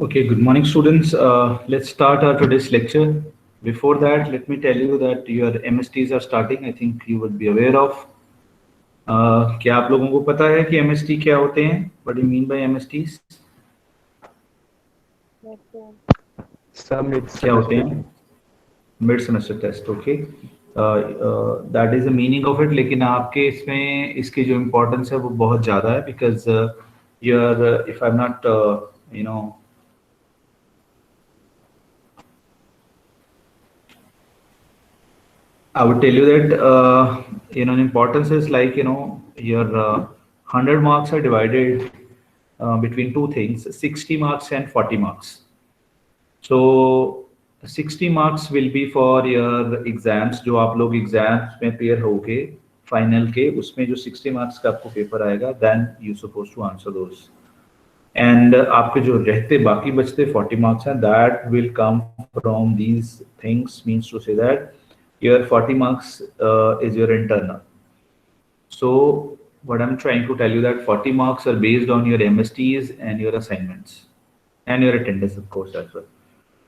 Okay, good morning, students. Let's start our today's lecture. Before that, let me tell you that your MSTs are starting. I think you would be aware of. क्या आप लोगों को पता है कि MST क्या होते हैं? What do you mean by MSTs? Some mid क्या होते semester हैं? Mid semester test, okay. That is the meaning of it. लेकिन आपके इसमें इसकी जो importance है वो बहुत ज़्यादा है because your if I'm not you know I would tell you that importance is like your 100 marks are divided between two things, 60 marks and 40 marks. So 60 marks will be for your exams जो आप लोग exams में pair होके final के उसमें जो 60 marks का आपको पेपर आएगा then you suppose to answer those and आपके जो रहते बाकी बचते 40 marks हैं that will come from these things means to say that your 40 marks is your internal. So what I'm trying to tell you that 40 marks are based on your MSTs and your assignments and your attendance of course as well.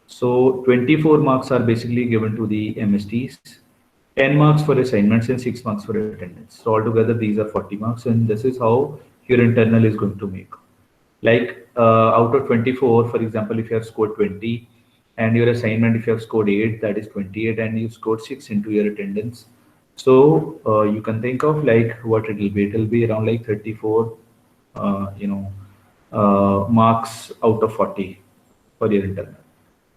So 24 marks are basically given to the MSTs, 10 marks for assignments and 6 marks for attendance. So altogether these are 40 marks and this is how your internal is going to make. Like out of 24, for example, if you have scored 20 and your assignment, if you have scored 8, that is 28 and you scored 6 into your attendance. So you can think of like what it will be. It will be around like 34, marks out of 40 for your internal.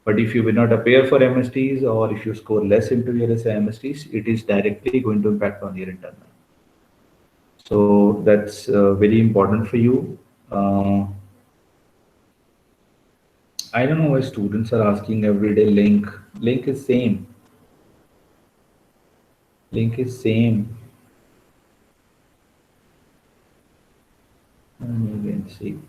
But if you will not appear for MSTs or if you score less into your MSTs, it is directly going to impact on your internal. So that's very important for you. I don't know why students are asking everyday link. Link is same. Link is same. Let me again see.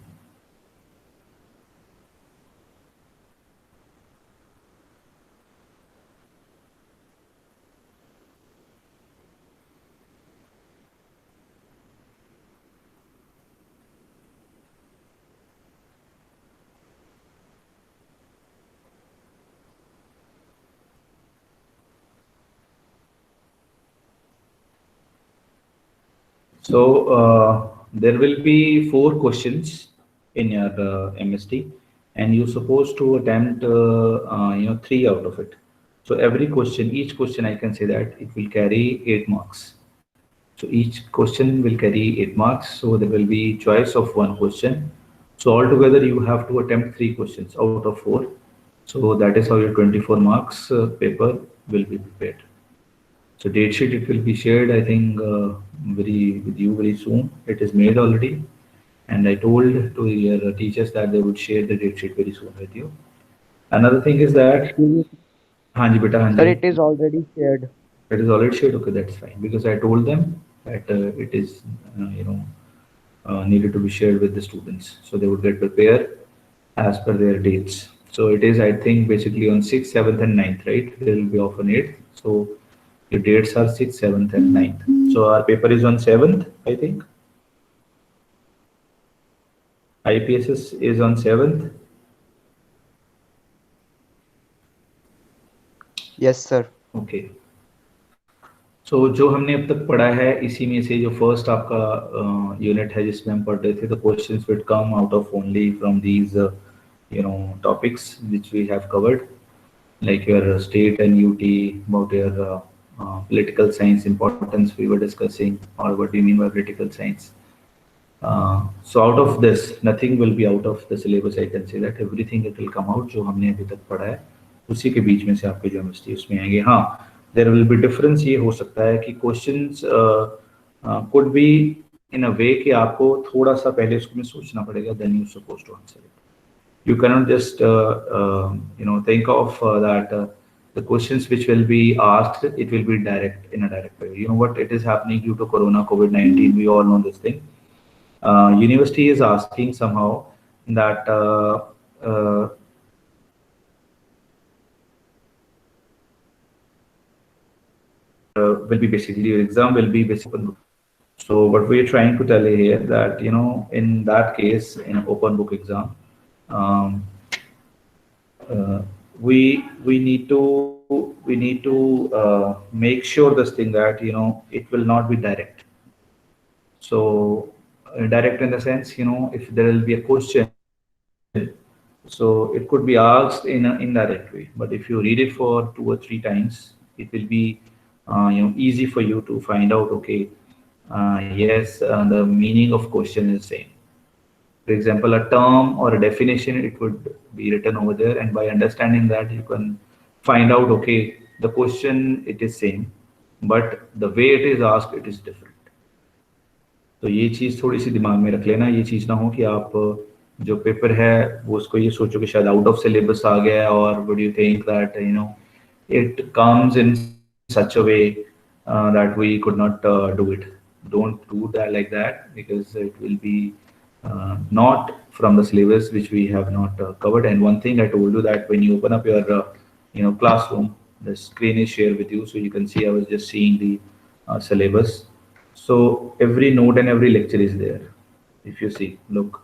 So there will be 4 questions in your MST, and you're supposed to attempt 3 out of it. So every question, each question, I can say that it will carry 8 marks. So each question will carry 8 marks. So there will be choice of one question. So altogether you have to attempt 3 questions out of 4. So that is how your 24 marks paper will be prepared. So date sheet it will be shared, I think, very with you very soon. It is made already, and I told to your teachers that they would share the date sheet very soon with you. Another thing is that, Excuse me, हाँ जी बेटा हाँ sir, जी, it is already shared. it is already shared. Okay, that's fine because I told them that it is needed to be shared with the students, so they would get prepared as per their dates. So it is, I think, basically on 6th, 7th, and 9th, right? They will be off on 8th. So your dates are 6th, 7th, and 9th. So our paper is on 7th, I think. IPSS is on 7th. Yes, sir. Okay so जो हमने अब तक पढ़ा है इसी में से जो फर्स्ट आपका यूनिट है जिसमें हम पढ़ रहे थे the questions with come out of only from these topics which we have covered like your state and UT, about your political science importance we were discussing, or what do you mean by political science? So out of this, nothing will be out of the syllabus. I can say that everything it will come out जो हमने अभी तक पढ़ा है उसी के बीच में से आपके जो एमएसटी उसमें आएंगे. हाँ, there will be difference ये हो सकता है कि questions could be in a way कि आपको थोड़ा सा पहले उसमें सोचना पड़ेगा, then you supposed to answer it. You cannot just think of that the questions which will be asked, it will be direct in a direct way. You know what, it is happening due to corona COVID-19, we all know this thing. University is asking somehow that uh, will be basically your exam will be basically open book. So what we're trying to tell you here that in that case in open book exam, um, uh, we need to make sure this thing that it will not be direct. So direct in the sense, if there will be a question, so it could be asked in an indirect way. But if you read it for 2 or 3 times, it will be easy for you to find out. Okay, yes, the meaning of question is same. For example, a term or a definition, it would be written over there, and by understanding that, you can find out, okay, the question it is same, but the way it is asked, it is different. तो ये चीज़ थोड़ी सी दिमाग में रख लेना, ये चीज़ ना हो कि आप जो पेपर है वो उसको ये सोचो कि शायद आउट ऑफ सिलेबस आ गया है, और would you think that it comes in such a way that we could not do it. Don't do that like that, because it will be not from the syllabus which we have not covered. And one thing I told you, that when you open up your classroom, the screen is shared with you, so you can see I was just seeing the syllabus. So every note and every lecture is there. If you see, look,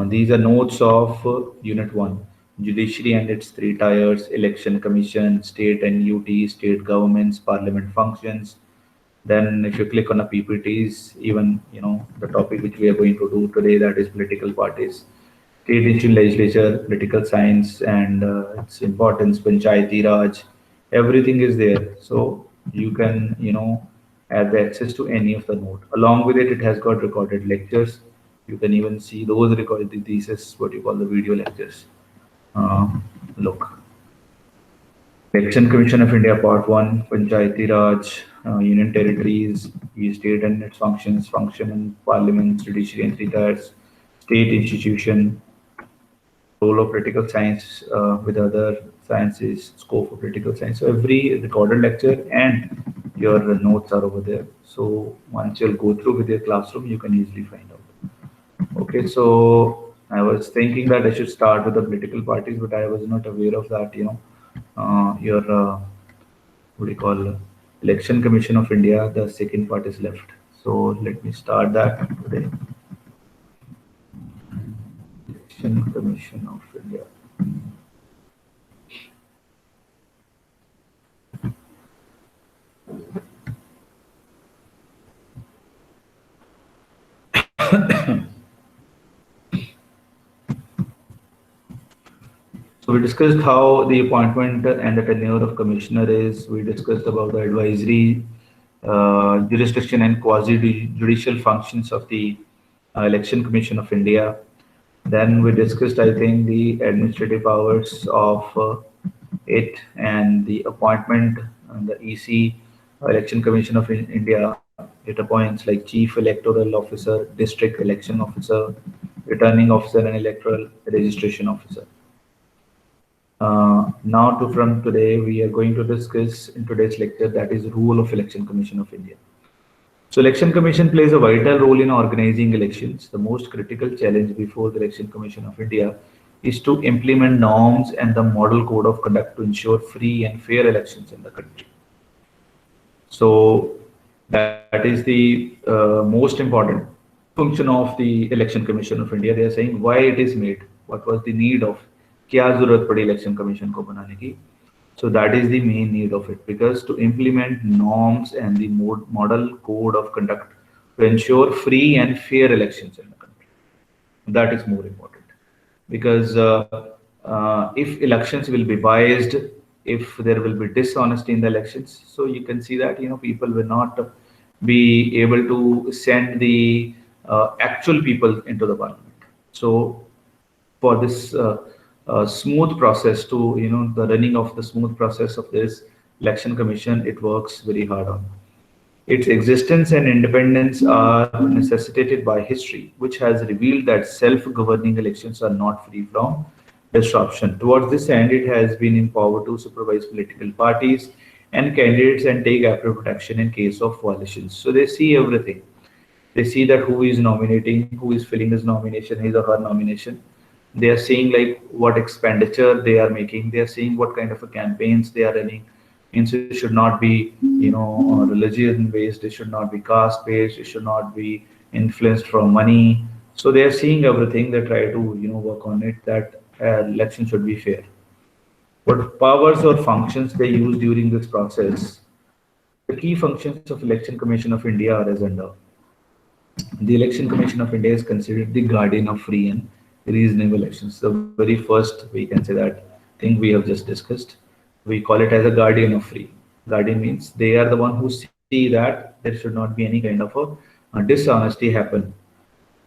these are notes of Unit 1, Judiciary and its three tiers, Election Commission, State and UT, State Governments, Parliament Functions. Then if you click on the PPTs, even, the topic which we are going to do today, that is political parties, state issue legislature, political science, and its importance, Panchayati Raj, everything is there. So you can, have the access to any of the note. Along with it, it has got recorded lectures. You can even see those recorded. This is what you call the video lectures. Look. Election Commission of India Part 1, Panchayati Raj, Union Territories, each state and its functions, function in parliament, judiciary and three tiers, state institution, role of political science with other sciences, scope of political science. So every recorded lecture and your notes are over there. So once you'll go through with your classroom, you can easily find out. Okay, so I was thinking that I should start with the political parties, but I was not aware of that, your what do you call, Election Commission of India, the second part is left. So let me start that today. Election Commission of India. So we discussed how the appointment and the tenure of commissioner is. We discussed about the advisory, jurisdiction and quasi-judicial functions of the Election Commission of India. Then we discussed, I think, the administrative powers of it, and the appointment and the EC, Election Commission of India. It appoints like Chief Electoral Officer, District Election Officer, Returning Officer, and Electoral Registration Officer. Now from today, we are going to discuss in today's lecture, that is role of Election Commission of India. So Election Commission plays a vital role in organizing elections. The most critical challenge before the Election Commission of India is to implement norms and the model code of conduct to ensure free and fair elections in the country. So that is the most important function of the Election Commission of India. They are saying why it is made, what was the need of, क्या जरूरत पड़ी election commission को बनाने की. So that is the main need of it, because to implement norms and the model code of conduct to ensure free and fair elections in the country. That is more important, because if elections will be biased, if there will be dishonesty in the elections, so you can see that people will not be able to send the actual people into the parliament. So for this smooth process to the running of the smooth process of this election commission, it works very hard on. Its existence and independence are necessitated by history, which has revealed that self-governing elections are not free from disruption. Towards this end, it has been empowered to supervise political parties and candidates and take appropriate action in case of violations. So they see everything. They see that who is nominating, who is filling his nomination, his or her nomination. They are seeing like what expenditure they are making. They are seeing what kind of a campaigns they are running. And so it should not be, religion based. It should not be caste based. It should not be influenced from money. So they are seeing everything. They try to, work on it, that election should be fair. What powers or functions they use during this process? The key functions of Election Commission of India are as under. The Election Commission of India is considered the guardian of free and reasonable elections. The very first, we can say that thing we have just discussed. We call it as a guardian of free. Guardian means they are the one who see that there should not be any kind of a dishonesty happen.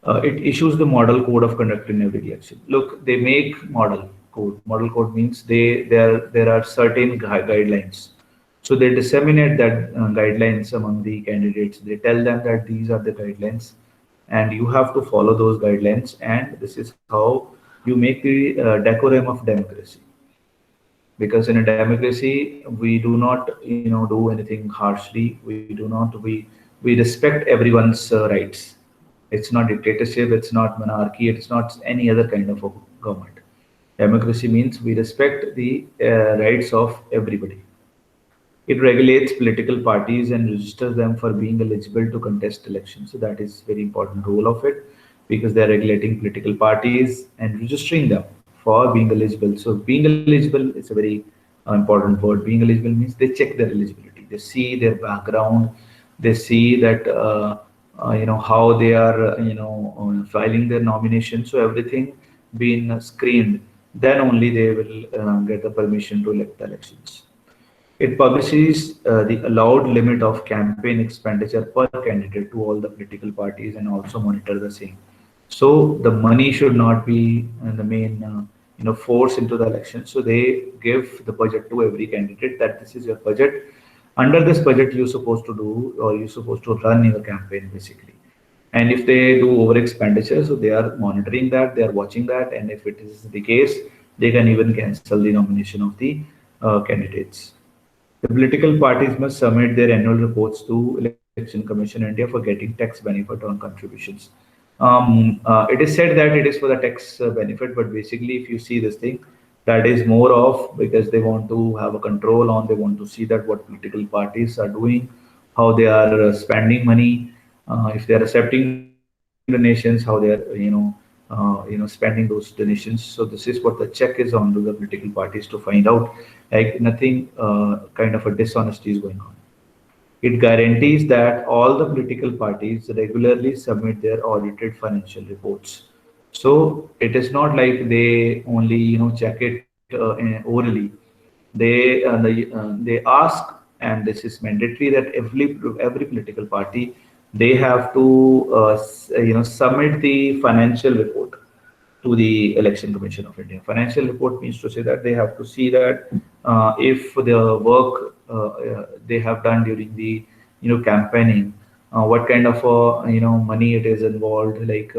It issues the model code of conduct in every election. Look, they make model code. Model code means there are certain guidelines. So they disseminate that guidelines among the candidates. They tell them that these are the guidelines, and you have to follow those guidelines. And this is how you make the decorum of democracy. Because in a democracy, we do not do anything harshly. We respect everyone's rights. It's not dictatorship, it's not monarchy, it's not any other kind of a government. Democracy means we respect the rights of everybody. It regulates political parties and registers them for being eligible to contest elections. So that is very important role of it, because they are regulating political parties and registering them for being eligible. So being eligible is a very important word. Being eligible means they check their eligibility. They see their background. They see that how they are filing their nomination. So everything being screened. Then only they will get the permission to elect the elections. It publishes the allowed limit of campaign expenditure per candidate to all the political parties and also monitor the same. So the money should not be the main force into the election. So they give the budget to every candidate that this is your budget. Under this budget, you're supposed to do or you're supposed to run your campaign basically. And if they do over expenditure, so they are monitoring that, they are watching that, and if it is the case, they can even cancel the nomination of the candidates. The political parties must submit their annual reports to Election Commission India for getting tax benefit on contributions. It is said that it is for the tax benefit, but basically, if you see this thing, that is more of because they want to have a control on, they want to see that what political parties are doing, how they are spending money, if they are accepting donations, how they are spending those donations. So this is what the check is on to the political parties to find out, like nothing kind of a dishonesty is going on. It guarantees that all the political parties regularly submit their audited financial reports. So it is not like they only check it orally. They ask, and this is mandatory that every political party, they have to submit the financial report to the Election Commission of India. Financial report means to say that they have to see that if the work they have done during the campaigning, what kind of money it is involved, like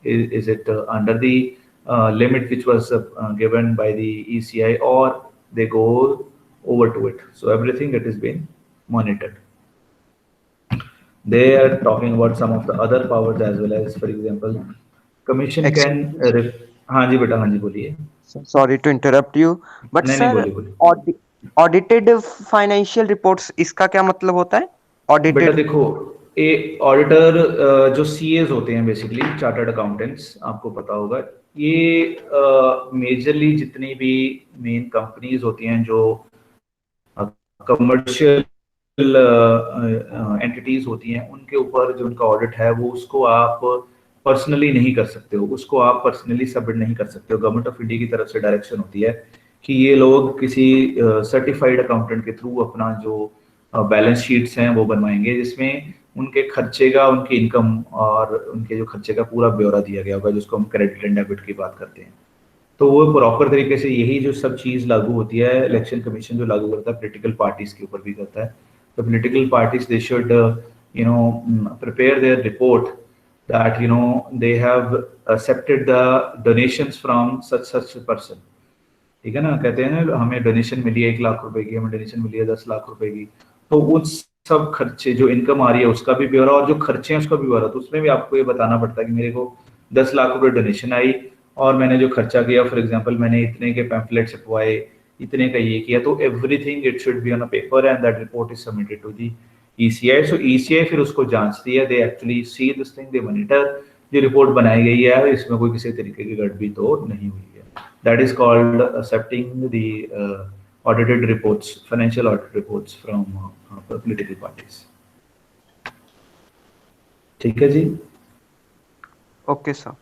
is it under the limit which was given by the ECI, or they go over to it. So everything that is being monitored. They are talking about some of the other powers as well, as for example, commission can हाँ जी बेटा, हाँ जी बोलिए. Sorry to interrupt you, but नहीं sir, बोलिए बोलिए. audited financial reports इसका क्या मतलब होता है? बेटा Audited. देखो, ए ऑडिटर जो सीएस होते हैं बेसिकली चार्टर्ड अकाउंटेंट्स, आपको पता होगा, ये मेजरली जितनी भी मेन कंपनीज होती हैं जो कमर्शियल एंटिटीज होती हैं, उनके ऊपर जो उनका ऑडिट है वो उसको आप पर्सनली नहीं कर सकते हो, उसको आप पर्सनली सबमिट नहीं कर सकते हो. गवर्नमेंट ऑफ इंडिया की तरफ से डायरेक्शन होती है कि ये लोग किसी सर्टिफाइड अकाउंटेंट के थ्रू अपना जो बैलेंस शीट्स हैं वो बनवाएंगे, जिसमें उनके खर्चे का, उनकी इनकम और उनके जो खर्चे का पूरा ब्यौरा दिया गया होगा, जिसको हम क्रेडिट एंड डेबिट की बात करते हैं. तो वो प्रॉपर तरीके से यही जो सब चीज़ लागू होती है, इलेक्शन कमीशन जो लागू करता है पॉलिटिकल पार्टीज के ऊपर भी करता है. तो political parties they should prepare their report that they have accepted the donations from such person. ठीक है ना, कहते हैं ना हमें डोनेशन मिली है 1 लाख रुपए की, हमें डोनेशन मिली है 10 लाख रुपए की, तो उन सब खर्चे जो इनकम आ रही है उसका भी ब्यौरा और जो खर्चे हैं उसका भी ब्यौरा. तो उसमें भी आपको ये बताना पड़ता है कि मेरे को 10 लाख रुपए डोनेशन आई और मैंने जो खर्चा किया, फॉर एग्जाम्पल मैंने इतने के पैम्फलेट छपवाए, इतने का ये किया, तो everything it should be on a paper and that report is submitted to the ECI. So ECI फिर उसको जांचती है, they actually see this thing, they monitor, जो रिपोर्ट बनाई गई है इसमें कोई किसी तरीके की गड़बड़ी तो नहीं हुई है. That is called accepting the audited reports, financial audit reports from political parties. ठीक है जी? Okay, sir.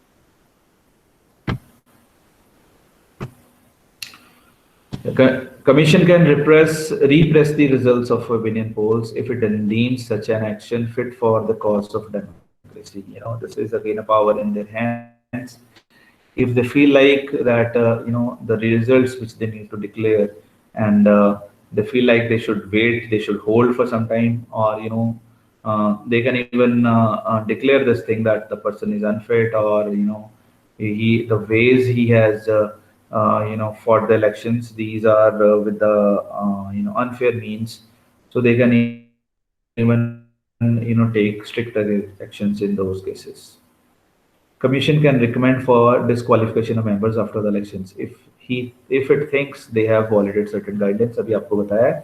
The Commission can repress the results of opinion polls if it deems such an action fit for the cause of democracy. This is again a power in their hands. If they feel like that, the results which they need to declare, and they feel like they should wait, they should hold for some time, or they can even declare this thing that the person is unfit, or the ways he has fought the elections, these are with the unfair means, so they can even take stricter actions in those cases. Commission can recommend for disqualification of members after the elections if it thinks they have violated certain guidelines. अभी आपको बताया है,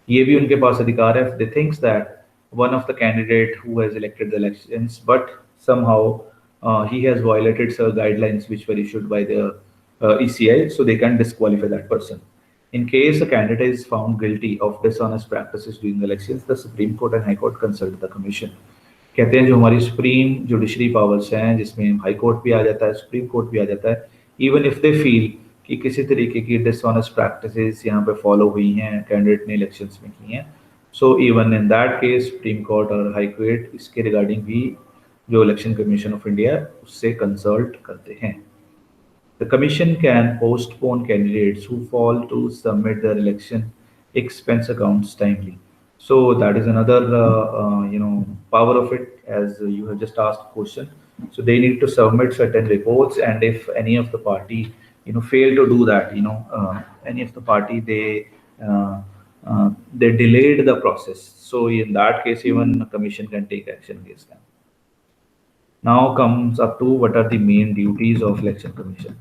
ये भी उनके पास अधिकार है. If they thinks that one of the candidate who has elected the elections, but somehow he has violated some guidelines which were issued by the ECI, so they can disqualify that person. In case a candidate is found guilty of dishonest practices during the elections, the Supreme Court and High Court consult the Commission. कहते हैं जो हमारी supreme judiciary powers हैं, जिसमें high court भी आ जाता है, supreme court भी आ जाता है, इवन इफ दे फील कि किसी तरीके की डिसऑनेस्ट प्रैक्टिसेस यहाँ पे फॉलो हुई हैं, कैंडिडेट ने इलेक्शंस में की हैं, so even in that case supreme court और हाई कोर्ट इसके रिगार्डिंग भी जो इलेक्शन कमीशन ऑफ इंडिया उससे कंसल्ट करते हैं. The commission can postpone candidates who fail to submit their election expense accounts timely. So that is another power of it, as you have just asked question. So they need to submit certain reports, and if any of the party fail to do that, any of the party they delayed the process. So in that case, even the commission can take action against them. Now comes up to what are the main duties of election commission.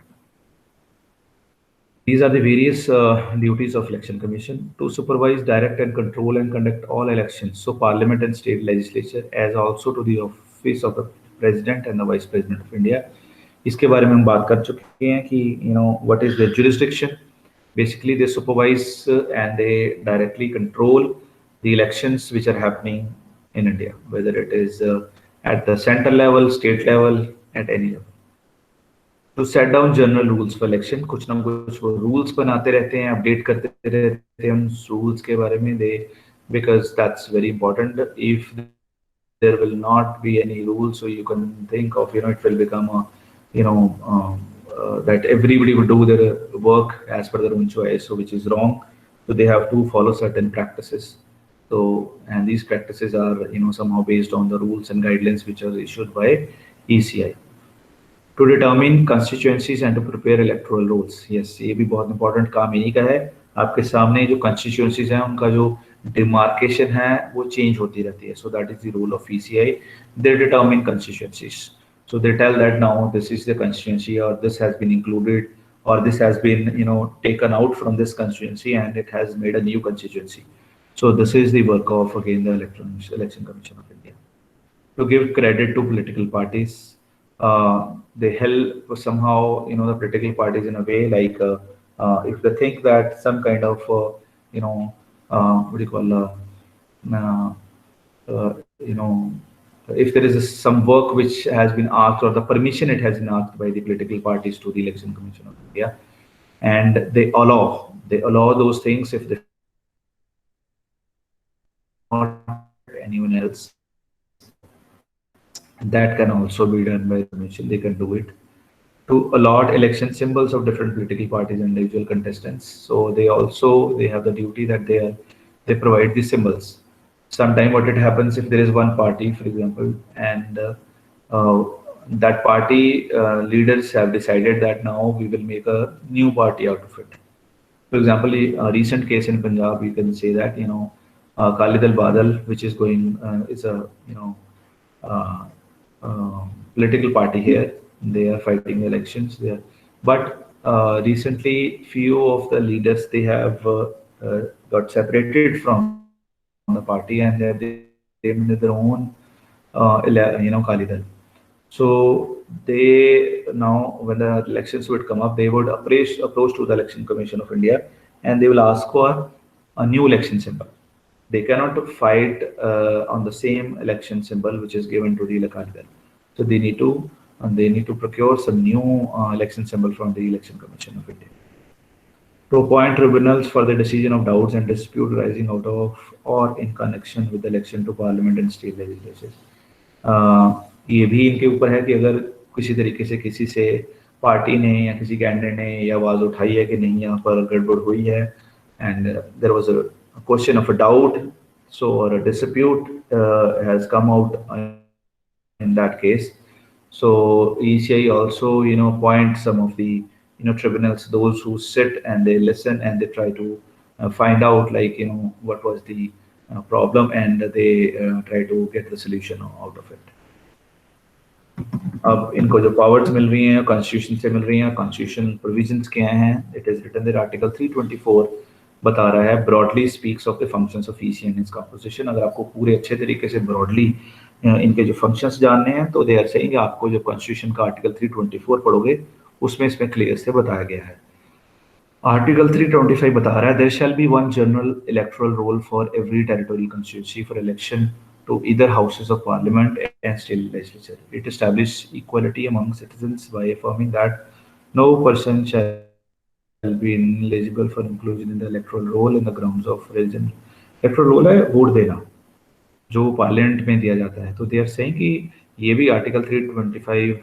These are the various duties of election commission: to supervise, direct and control and conduct all elections, so parliament and state legislature, as also to the office of the president and the vice president of India. इसके बारे में हम बात कर चुके हैं कि what is their jurisdiction. Basically they supervise and they directly control the elections which are happening in India, whether it is at the center level, state level, at any level. To set down general rules for election, कुछ ना कुछ वो rules बनाते रहते हैं, update करते रहते हैं उन rules के बारे में, because that's very important. If there will not be any rules, so you can think of it will become a that everybody will do their work as per their own choice, so which is wrong. So they have to follow certain practices. So, and these practices are somehow based on the rules and guidelines which are issued by ECI. To determine constituencies and to prepare electoral rolls. Yes, ये भी बहुत important काम इन्हीं का है. आपके सामने जो constituencies हैं उनका जो demarcation है वो change होती रहती है. So that is the role of ECI. They determine constituencies. So they tell that now this is the constituency, or this has been included, or this has been taken out from this constituency and it has made a new constituency. So this is the work of again the Election Commission of India. To give credit to political parties. They help somehow the political parties in a way, like if they think that some kind of what do you call if there is some work which has been asked, or the permission it has been asked by the political parties to the Election Commission of India, and they allow those things if they not anyone else. That can also be done by the commission. They can do it. To allot election symbols of different political parties and individual contestants. So they have the duty that they provide the symbols. Sometimes what it happens, if there is one party, for example, and that party leaders have decided that now we will make a new party out of it. For example, a recent case in Punjab, you can say that Akali Dal Badal, which is going is a political party here. They are fighting elections there, but recently few of the leaders, they have got separated from the party, and they have their own Akali Dal. So they now, when the elections would come up, they would approach to the Election Commission of India, and they will ask for a new election symbol. They cannot fight on the same election symbol which is given to the Akali Dal. So they need to procure some new election symbol from the Election Commission of India. To appoint tribunals for the decision of doubts and dispute arising out of or in connection with the election to Parliament and state legislatures. ये भी इनके ऊपर है कि अगर किसी तरीके से किसी से पार्टी ने या किसी कैंडिडेट ने ये आवाज उठाई है कि नहीं यहाँ पर गड़बड़ हुई है, and there was a question of a doubt, so or a dispute has come out in that case. So ECI also, appoints some of the, tribunals, those who sit and they listen and they try to find out, like, what was the problem, and they try to get the solution out of it. अब इनको जो powers मिल रही हैं constitution से मिल रही हैं, constitution provisions क्या हैं, it is written there article 324 बता रहा है broadly speaks of the functions of EC and its composition. अगर आपको पूरे अच्छे तरीके से ब्रॉडली इनके जो फंक्शंस जानने हैं तो दे आर सेइंग आपको जो कॉन्स्टिट्यूशन का आर्टिकल 324 पढ़ोगे उसमें इसमें क्लियर से बताया गया है। आर्टिकल 325 बता रहा है there shall be one general electoral roll for every territorial constituency for election to either houses of parliament and state legislature. It establishes equality among citizens by affirming that no person shall be ineligible for inclusion in the electoral roll in the grounds of religion. Electoral roll है vote देना जो parliament में दिया जाता है। तो दे are saying कि ये भी आर्टिकल 325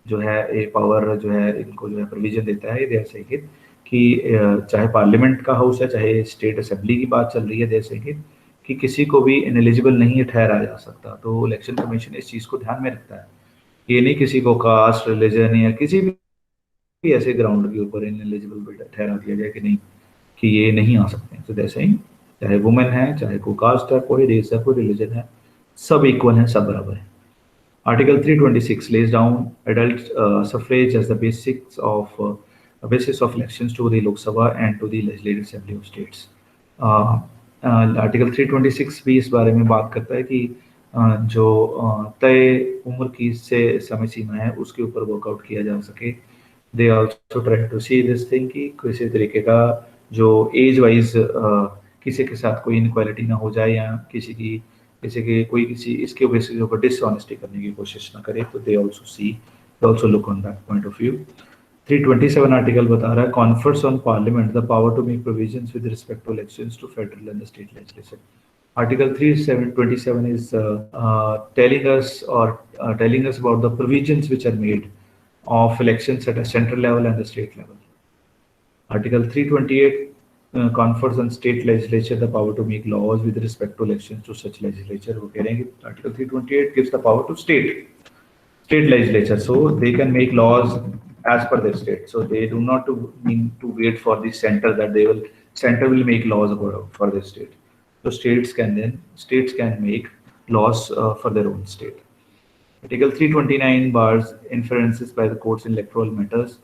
जो है ये पावर जो है इनको जो है प्रोविजन देता है। दे आर सेइंग कि चाहे पार्लियामेंट का हाउस है चाहे स्टेट असेंबली की बात चल रही है, दे आर सेइंग कि किसी को भी इनएलिजिबल नहीं ठहराया जा सकता। तो इलेक्शन कमीशन इस चीज़ को ध्यान में रखता है, ये नहीं किसी को कास्ट, रिलीजन या किसी भी ऐसे ग्राउंड के ऊपर इनएलिजिबल ठहरा दिया जाए कि नहीं कि ये नहीं आ सकते। तो जैसे ही चाहे वुमेन है, चाहे कोई कास्ट है, कोई रेस है, कोई रिलीजन है, सब इक्वल हैं, सब बराबर है। Article 326 lays down adult suffrage as the basis of elections to the Lok Sabha and to the Legislative Assembly of States. Article 326 भी इस बारे में बात करता है कि जो तय उम्र की से समय सीमा है उसके ऊपर वर्कआउट किया जा सके। They also try to see this thing कि किसी तरीके का जो एज वाइज किसी के साथ कोई इनक्वालिटी ना हो जाए या किसी के कोई किसी इसके बेसिस के ऊपर डिसऑनेस्टी करने की कोशिश ना करे। तो they also look on that point of view. 327 article बता रहा है confers on parliament the power to make provisions with respect to elections to federal and state legislature. Article 327 is telling us about the provisions which are made of elections at a central level and the state level. Article 328 confers on state legislature the power to make laws with respect to elections to such legislature. वो कह रहे हैं कि Article 328 gives the power to state legislature, so they can make laws as per their state. So they do not mean to wait for the center that center will make laws for their state. So states can make laws for their own state. Article 329 bars inferences by the courts in electoral matters,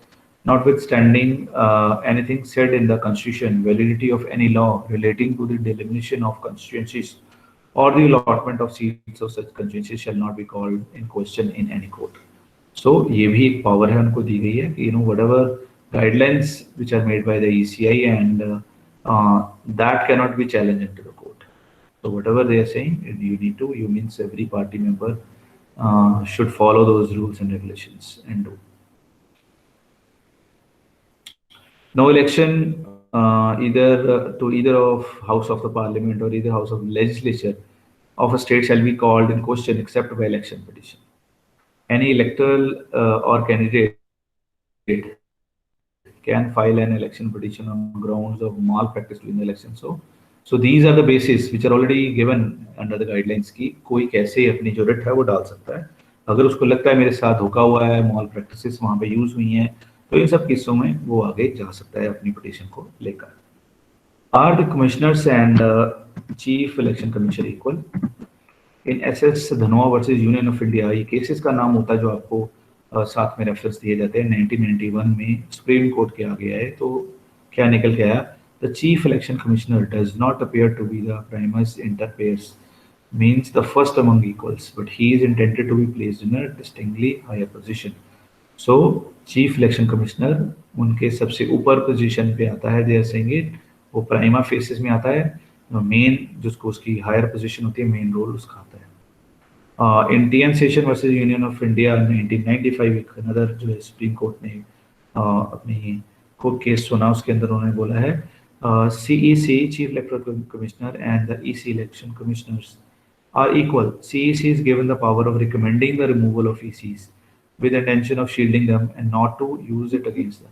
notwithstanding anything said in the constitution. Validity of any law relating to the delimitation of constituencies or the allotment of seats of such constituencies shall not be called in question in any court. So ये भी एक power है उनको दी गई है कि whatever guidelines which are made by the ECI and that cannot be challenged into the court. So whatever they are saying, you means every party member should follow those rules and regulations and do. No election either of House of the Parliament or either House of Legislature of a state shall be called in question except by election petition. Any electoral or candidate can file an election petition on grounds of malpractice during the election. So these are the bases which are already given under the guidelines की कोई कैसे अपनी जो writ है वो डाल सकता है। अगर उसको लगता है मेरे साथ धोखा हुआ है, मॉल प्रैक्टिसेस वहाँ पे यूज हुई हैं, तो इन सब केसों में वो आगे जा सकता है अपनी पिटीशन को लेकर। Are the commissioners and chief election commissioner equal? In SS Dhanoa versus Union of India ये केसेस का नाम होता है जो आपको साथ में रेफरेंस दिए जाते हैं। 1991 में सुप्रीम कोर्ट के आ गया है। तो क्या निकल के आया? The chief election commissioner does not appear to be the primus inter pares means the first among equals, but he is intended to be placed in a distinctly higher position. So chief election commissioner उनके सबसे ऊपर position पे आता है, दे are saying it, वो prima faces में आता है, मेन जिसको उसकी हायर पोजीशन होती है, मेन रोल उसका आता है। In TN Seshan versus Union of India 1995 एक अनदर जो है सुप्रीम कोर्ट ने अपनी कोर्ट केस सुना, उसके अंदर उन्होंने बोला है CEC chief electoral commissioner and the EC election commissioners are equal. CEC is given the power of recommending the removal of ECs with the intention of shielding them and not to use it against them.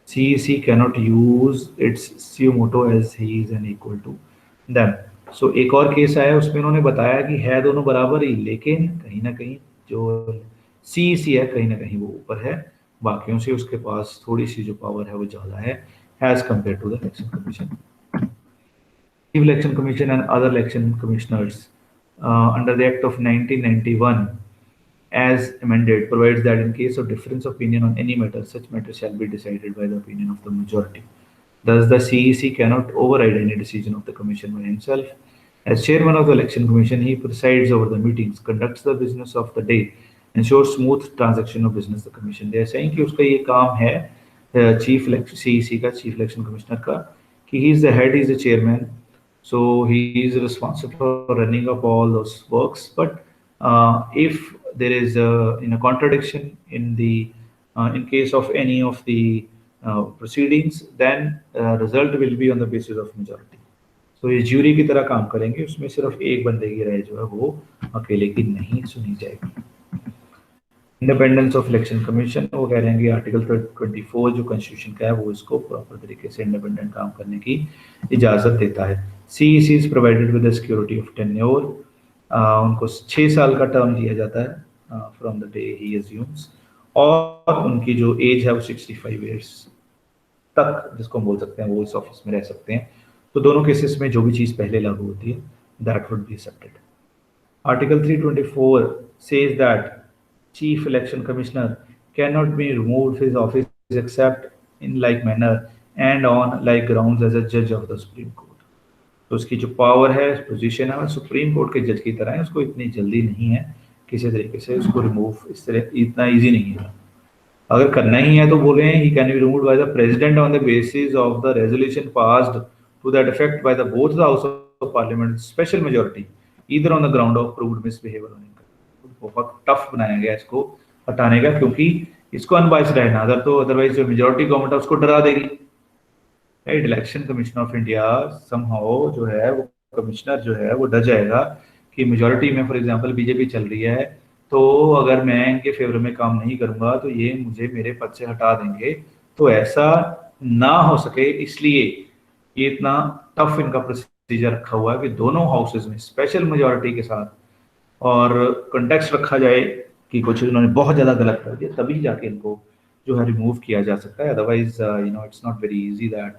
CEC cannot use its suo motu as he is an equal to them. So एक और case आया, उसमें उन्होंने बताया कि है दोनों बराबर ही, लेकिन कहीं ना कहीं जो CEC है कहीं ना कहीं वो ऊपर है, बाकियों से उसके पास थोड़ी सी जो पावर है वो ज़्यादा है as compared to the election commission. Chief Election Commission and other election commissioners under the Act of 1991 as amended provides that in case of difference of opinion on any matter, such matter shall be decided by the opinion of the majority. Thus, the CEC cannot override any decision of the Commission by himself. As chairman of the Election Commission, he presides over the meetings, conducts the business of the day, ensures smooth transaction of business. The Commission, they are saying कि उसका ये काम है Chief Election CEC का, Chief Election Commissioner का, कि he is the head, he is the chairman, so he is responsible for running up all those works. But if there is a contradiction in the in case of any of the proceedings, then result will be on the basis of majority. So ये jury की तरह काम करेंगे, उसमें सिर्फ एक बंदे की राय जो है वो अकेले की नहीं सुनी जाएगी। इंडिपेंडेंस ऑफ इलेक्शन कमीशन, वो कह रहे हैं कि आर्टिकल 24 जो कॉन्स्टिट्यूशन का है वो इसको प्रॉपर तरीके से इंडिपेंडेंट काम करने की इजाज़त देता है। CEC is provided with the security of tenure, उनको 6 साल का टर्म दिया जाता है from the day he assumes, और उनकी जो एज है वो 65 ईयर्स तक, जिसको हम बोल सकते हैं वो इस ऑफिस में रह सकते हैं। तो दोनों केसेस में जो भी चीज़ पहले लागू होती है that would be accepted. Article 324 says that Chief Election Commissioner cannot be removed his office except in like manner and on like grounds as a judge of the Supreme Court. तो उसकी जो पावर है, position है, supreme court के जज की तरह है, उसको इतनी जल्दी नहीं है किसी तरीके से उसको रिमूव, इस तरह इतना इजी नहीं है। अगर करना ही है तो बोले हैं he can be removed by the president on the basis of the resolution passed to that effect by the both the house of parliament special majority either on the ground of proved misbehaviour on income. बहुत tough बनाया गया इसको हटाने का, क्योंकि इसको unbiased रहना, अगर तो अदरवाइज जो मेजॉरिटी गवर्नमेंट है उसको डरा देगी। Right, election commission of India somehow जो है वो कमिश्नर जो है वो डर जाएगा कि मेजॉरिटी में फॉर एग्जांपल बीजेपी चल रही है, तो अगर मैं इनके फेवर में काम नहीं करूंगा तो ये मुझे मेरे पद से हटा देंगे। तो ऐसा ना हो सके इसलिए ये इतना टफ इनका प्रोसीजर रखा हुआ है कि दोनों हाउसेज में स्पेशल मेजॉरिटी के साथ और कंटेक्स्ट रखा जाए कि कुछ उन्होंने बहुत ज़्यादा गलत कर दिया, तभी जाके इनको जो है रिमूव किया जा सकता है। Otherwise it's not very easy that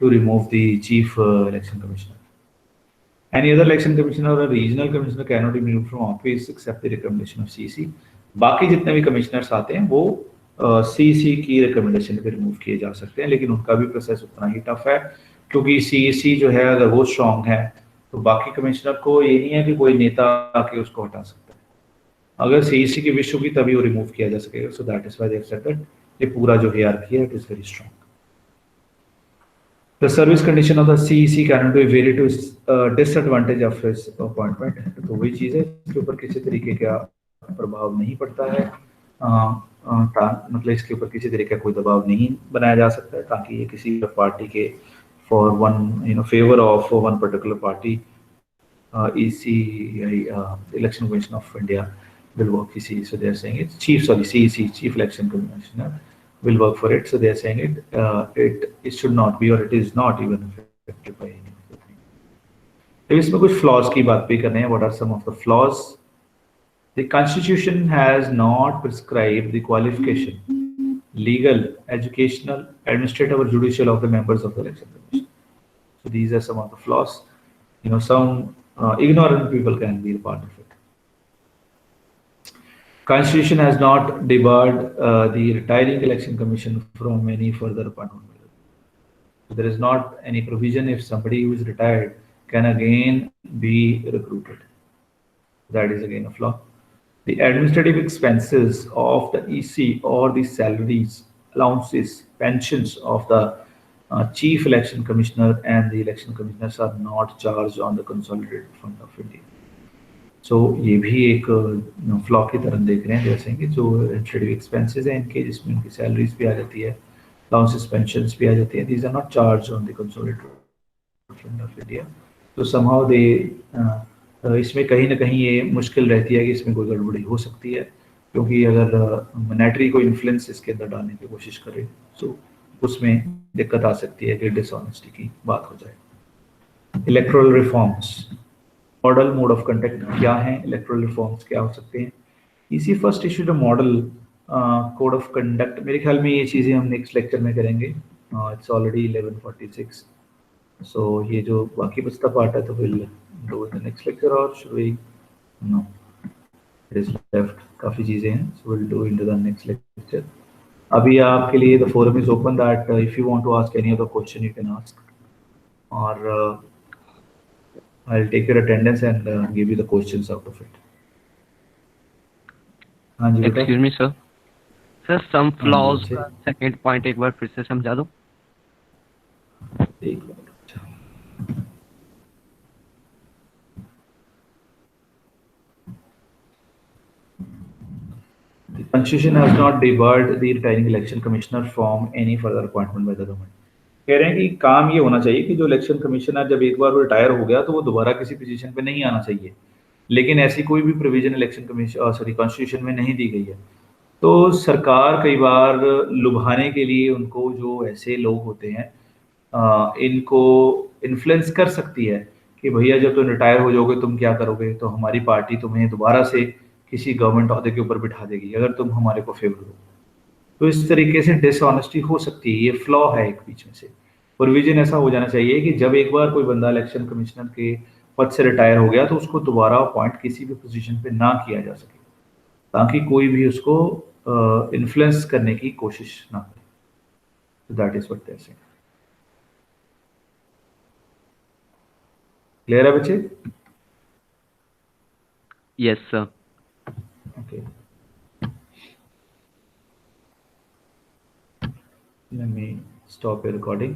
to remove the chief election commissioner. Any other election commissioner और regional commissioner can not be removed from office except the recommendation of CEC। बाकी जितने भी कमिश्नर्स आते हैं वो CEC की recommendation पे remove किए जा सकते हैं, लेकिन उनका भी प्रोसेस उतना ही टफ है, क्योंकि CEC जो है अगर वो स्ट्रॉन्ग है तो बाकी कमिश्नर को ये नहीं है कि कोई नेता आके उसको हटा सकता है। अगर CEC की विश होगी तभी वो रिमूव किया जा सकेगा। So that is why they accepted ये पूरा जो हियरार्की है it is very strong. The service condition of the CEC can be very to disadvantage of his appointment. तो वही चीज़ है, इसके ऊपर किसी तरीके का प्रभाव नहीं पड़ता है, मतलब इसके ऊपर किसी तरीके का कोई दबाव नहीं बनाया जा सकता है ताकि ये किसी पार्टी के for one favor of one particular party, EC Election Commission of India will work. So they are saying it's CEC Chief Election Commissioner will work for it. So they are saying it should not be, or it is not even affected by any of the things. तो इसमें कुछ flaws की बात भी करने हैं. What are some of the flaws? The Constitution has not prescribed the qualification, legal, educational, administrative or judicial of the members of the election commission. So these are some of the flaws. Some ignorant people can be a part of it. Constitution has not debarred the retiring election commission from any further appointment. So there is not any provision if somebody who is retired can again be recruited. That is again a flaw. The administrative expenses of the EC or the salaries, allowances, pensions of the chief election commissioner and the election commissioners are not charged on the consolidated fund of India. सो ये भी एक flaw की तरह देख रहे हैं, जैसे कि जो एडमिनिस्ट्रेटिव एक्सपेंसेस हैं इनके, जिसमें उनकी सैलरीज भी आ जाती है, अलाउंसेस पेंशंस भी आ जाती है, these are not charge on the consolidated fund of India. तो समहाउ दे इसमें कहीं ना कहीं ये मुश्किल रहती है कि इसमें कोई गड़बड़ी हो सकती है, क्योंकि अगर मॉनेटरी को इन्फ्लुएंस इसके अंदर डालने की कोशिश करे तो उसमें दिक्कत आ सकती है कि डिसऑनेस्टी की बात हो जाए। Electoral reforms, model mode of conduct क्या है, इलेक्टोरल रिफॉर्म्स क्या हो सकते हैं। इसी first issued model code of conduct, मेरे ख्याल में ये चीज़ें हम नेक्स्ट लेक्चर में करेंगे। इट्स ऑलरेडी 11:46, सो ये जो बाकी बचता पार्ट है तो will do in the next lecture, और should we know it is left काफ़ी चीज़ें हैं, so will do in to the next lecture. अभी आपके लिए the forum is open that if you want to ask any other question you can ask, और I'll take your attendance and give you the questions out of it. हाँ जी बेटा। Excuse me sir. Sir, some flaws का second point एक बार फिर से समझा दो। एक minute. The Constitution has not debarred the retiring election commissioner from any further appointment by the government. कह रहे हैं कि काम ये होना चाहिए कि जो इलेक्शन कमिश्नर जब एक बार वो रिटायर हो गया तो वो दोबारा किसी पोजीशन पे नहीं आना चाहिए, लेकिन ऐसी कोई भी प्रोविजन इलेक्शन कमीशन कॉन्स्टिट्यूशन में नहीं दी गई है। तो सरकार कई बार लुभाने के लिए उनको, जो ऐसे लोग होते हैं इनको इन्फ्लुएंस कर सकती है कि भैया जब तुम रिटायर हो जाओगे तुम क्या करोगे, तो हमारी पार्टी तुम्हें दोबारा से किसी गवर्नमेंट अहदे के ऊपर बिठा देगी अगर तुम हमारे को फेवर दो। तो इस तरीके से डिसऑनेस्टी हो सकती है, ये फ्लॉ है एक बीच में से। प्रोविजन ऐसा हो जाना चाहिए कि जब एक बार कोई बंदा इलेक्शन कमिश्नर के पद से रिटायर हो गया तो उसको दोबारा अपॉइंट किसी भी पोजीशन पे ना किया जा सके, ताकि कोई भी उसको इन्फ्लुएंस करने की कोशिश ना करे। तो that is what they are saying. Clear है बच्चे? Yes sir. Okay. Let me stop your recording.